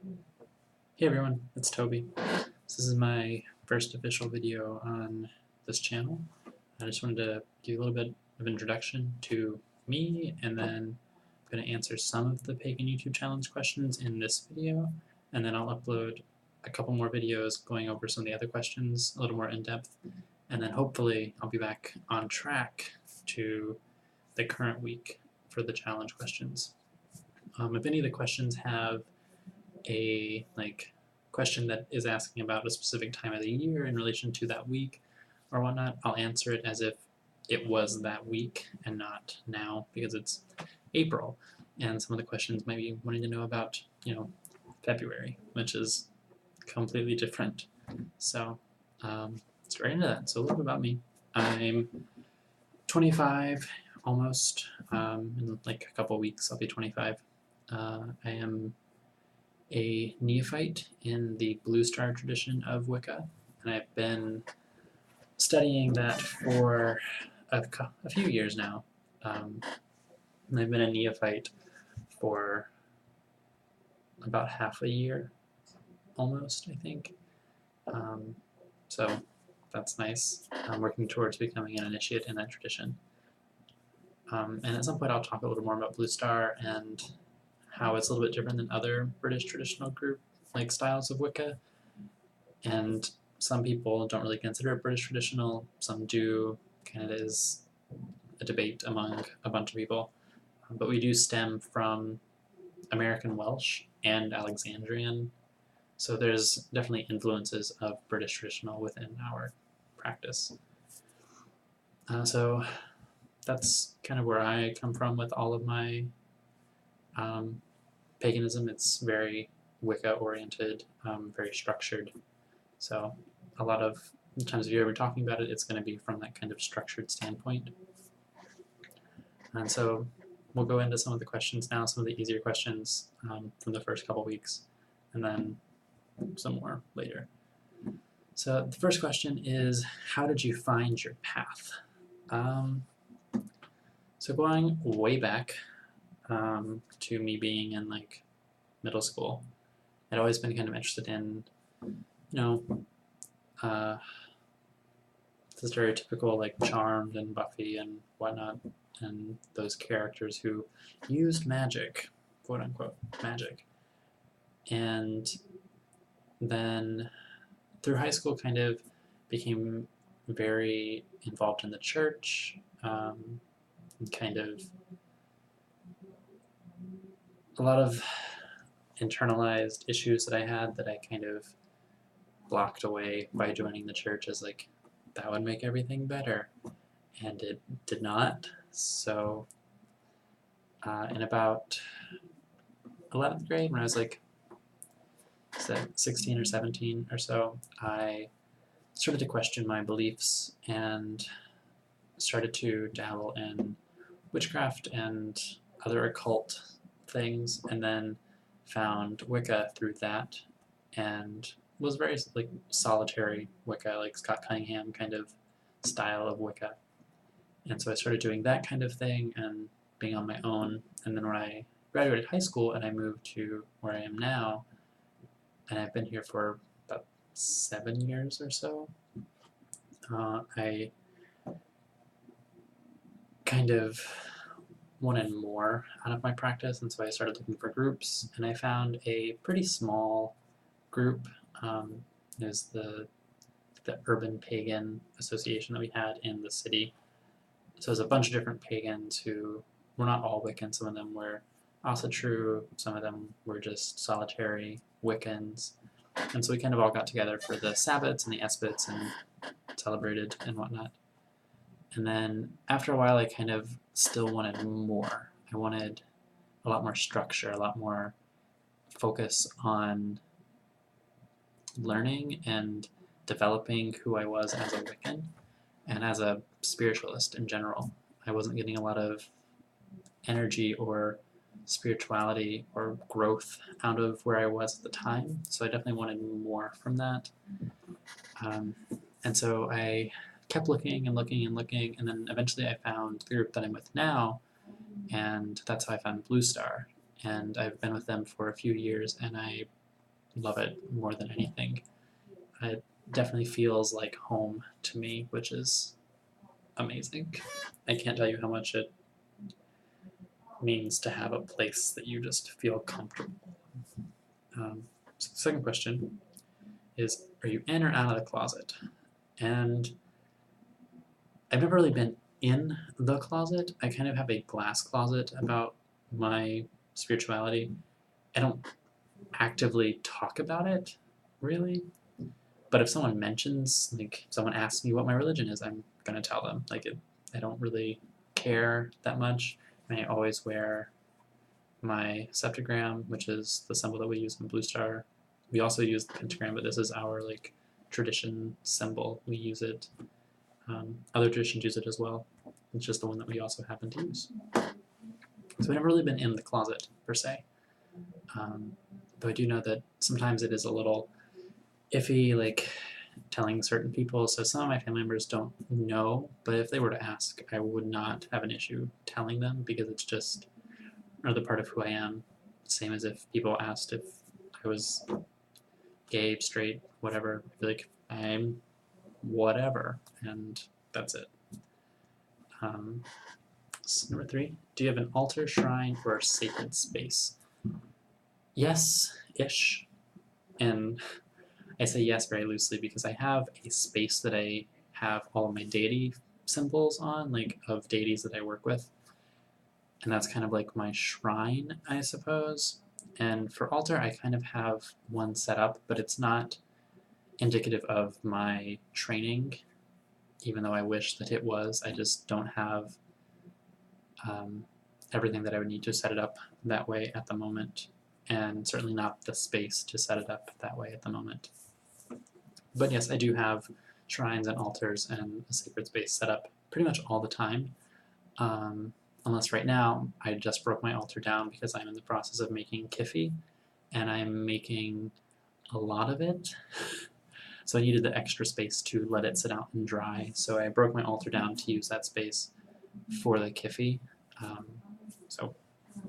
Hey everyone, it's Toby. This is my first official video on this channel. I just wanted to give you a little bit of introduction to me, and then I'm going to answer some of the Pagan YouTube Challenge questions in this video, and then I'll upload a couple more videos going over some of the other questions a little more in depth, and then hopefully I'll be back on track to the current week for the challenge questions. If any of the questions have a question that is asking about a specific time of the year in relation to that week or whatnot, I'll answer it as if it was that week and not now, because it's April, and some of the questions might be wanting to know about, February, which is completely different. So let's get right into that. So a little bit about me. I'm 25, almost. In like a couple weeks, I'll be 25. I am a neophyte in the Blue Star tradition of Wicca, and I've been studying that for a few years now. And I've been a neophyte for about half a year, almost, I think. So that's nice. I'm working towards becoming an initiate in that tradition. And at some point I'll talk a little more about Blue Star and how it's a little bit different than other British traditional group styles of Wicca. And some people don't really consider it British traditional, some do. Kind of is a debate among a bunch of people. But we do stem from American Welsh and Alexandrian, so there's definitely influences of British traditional within our practice. So that's kind of where I come from with all of my paganism. It's very Wicca oriented, very structured. So a lot of the times if you're ever talking about it, it's going to be from that kind of structured standpoint. And so we'll go into some of the questions now, some of the easier questions from the first couple weeks, and then some more later. So the first question is, how did you find your path? So going way back to me being in middle school, I'd always been kind of interested in, the stereotypical Charmed and Buffy and whatnot, and those characters who used magic, quote unquote magic. And then through high school kind of became very involved in the church, kind of a lot of internalized issues that I had that I kind of blocked away by joining the church as that would make everything better, and it did not. So in about 11th grade, when I was 16 or 17 or so, I started to question my beliefs and started to dabble in witchcraft and other occult things, and then found Wicca through that, and was very solitary Wicca, Scott Cunningham kind of style of Wicca. And so I started doing that kind of thing and being on my own. And then when I graduated high school and I moved to where I am now, and I've been here for about 7 years or so, I kind of wanted more out of my practice, and so I started looking for groups, and I found a pretty small group. It was the Urban Pagan Association that we had in the city. So there's a bunch of different pagans who were not all Wiccan. Some of them were also true, some of them were just solitary Wiccans. And so we kind of all got together for the Sabbats and the Esbats and celebrated and whatnot. And then after a while, I kind of still wanted more. I wanted a lot more structure, a lot more focus on learning and developing who I was as a Wiccan and as a spiritualist in general. I wasn't getting a lot of energy or spirituality or growth out of where I was at the time, so I definitely wanted more from that. And so I kept looking and looking and looking, and then eventually I found the group that I'm with now, and that's how I found Blue Star. And I've been with them for a few years, and I love it more than anything. It definitely feels like home to me, which is amazing. I can't tell you how much it means to have a place that you just feel comfortable. So the second question is, are you in or out of the closet? And I've never really been in the closet. I kind of have a glass closet about my spirituality. I don't actively talk about it, really. But if someone mentions, like, if someone asks me what my religion is, I'm gonna tell them. I don't really care that much. And I always wear my septagram, which is the symbol that we use in Blue Star. We also use the pentagram, but this is our tradition symbol. We use it. Other traditions use it as well. It's just the one that we also happen to use. So I've never really been in the closet per se. Though I do know that sometimes it is a little iffy, like telling certain people. So some of my family members don't know, but if they were to ask, I would not have an issue telling them because it's just another part of who I am. Same as if people asked if I was gay, straight, whatever. I'd be like, I'm whatever, and that's it. So number 3, do you have an altar, shrine, or sacred space? Yes-ish, and I say yes very loosely because I have a space that I have all of my deity symbols on, like of deities that I work with, and that's kind of like my shrine, I suppose. And for altar, I kind of have one set up, but it's not indicative of my training, even though I wish that it was. I just don't have everything that I would need to set it up that way at the moment, and certainly not the space to set it up that way at the moment. But yes, I do have shrines and altars and a sacred space set up pretty much all the time. Unless right now I just broke my altar down because I'm in the process of making kiffy, and I'm making a lot of it. So I needed the extra space to let it sit out and dry. So I broke my altar down to use that space for the kiffy. So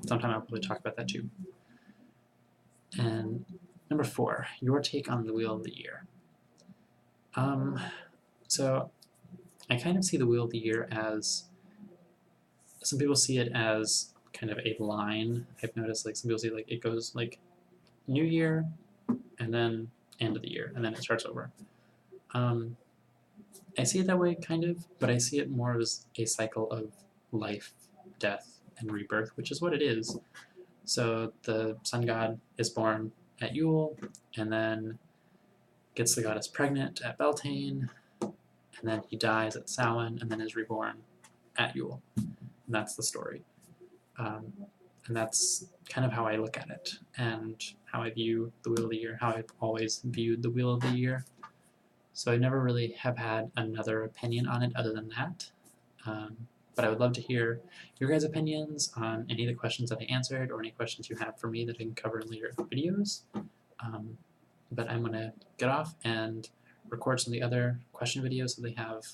sometime I'll probably talk about that too. And number 4, your take on the Wheel of the Year. So I kind of see the Wheel of the Year as, some people see it as kind of a line. I've noticed like some people see like it goes like New Year and then end of the year and then it starts over. I see it that way kind of, but I see it more as a cycle of life, death, and rebirth, which is what it is. So the sun god is born at Yule and then gets the goddess pregnant at Beltane, and then he dies at Samhain and then is reborn at Yule. And that's the story. And that's kind of how I look at it and how I view the Wheel of the Year, how I've always viewed the Wheel of the Year. So I never really have had another opinion on it other than that. But I would love to hear your guys' opinions on any of the questions that I answered or any questions you have for me that I can cover in later videos. But I'm going to get off and record some of the other question videos so they have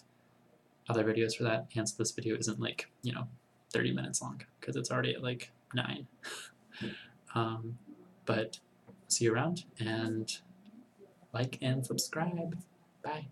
other videos for that. Hence, this video isn't like, 30 minutes long because it's already at like 9. But see you around and like and subscribe. Bye.